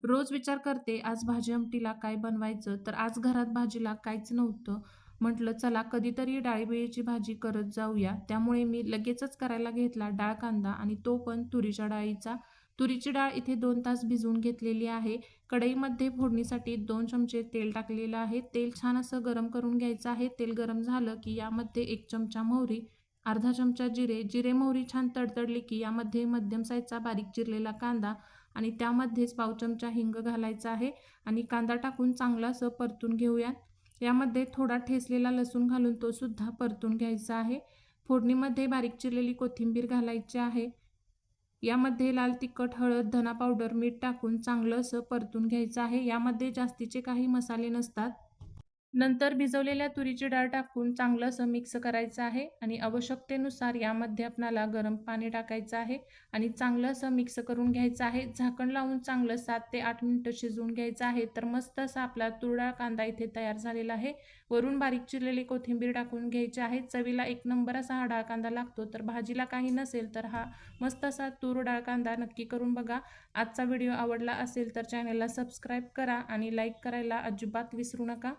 रोज विचार करते आज भाजी आमटीला काय बनवायचं, तर आज घरात भाजीला काहीच नव्हतं. म्हटलं चला कधीतरी डाळी भाजी करत जाऊया. त्यामुळे मी लगेचच करायला घेतला डाळ कांदा आणि तो पण तुरीच्या डाळीचा. तुरीची डाळ इथे 2 तास भिजवून घेतलेली आहे. कढईमध्ये फोडणीसाठी 2 चमचे तेल टाकलेलं आहे. तेल छान असं गरम करून घ्यायचं आहे. तेल गरम झालं की यामध्ये 1 चमचा मोहरी, अर्धा चमचा जिरे, मोहरी छान तडतडली की यामध्ये मध्यम साईजचा बारीक चिरलेला कांदा आणि त्यामध्येच पाव चमचा हिंग घालायचा आहे आणि कांदा टाकून चांगलं असं परतून घेऊया. यामध्ये थोडा ठेचलेला लसूण घालून तो सुद्धा परतून घ्यायचा आहे. फोडणीमध्ये बारीक चिरलेली कोथिंबीर घालायची आहे. यामध्ये लाल तिखट, हळद, धना पावडर, मीठ टाकून चांगलं असं परतून घ्यायचं आहे. यामध्ये जास्तीचे काही मसाले नसतात. नंतर भिजवलेल्या तुरीची डाळ टाकून चांगलं असं मिक्स करायचं आहे आणि आवश्यकतेनुसार यामध्ये आपल्याला गरम पाणी टाकायचं आहे आणि चांगलं असं मिक्स करून घ्यायचं आहे. झाकण लावून चांगलं 7 ते 8 मिनिटं शिजवून घ्यायचं आहे. तर मस्त असा आपला तूर डाळ कांदा इथे तयार झालेला आहे. वरून बारीक चिरलेली कोथिंबीर टाकून घ्यायची आहे. चवीला एक नंबर असा हा डाळ कांदा लागतो. तर भाजीला काही नसेल तर हा मस्त असा तूर डाळ कांदा नक्की करून बघा. आजचा व्हिडिओ आवडला असेल तर चॅनलला सबस्क्राईब करा आणि लाईक करायला अजिबात विसरू नका.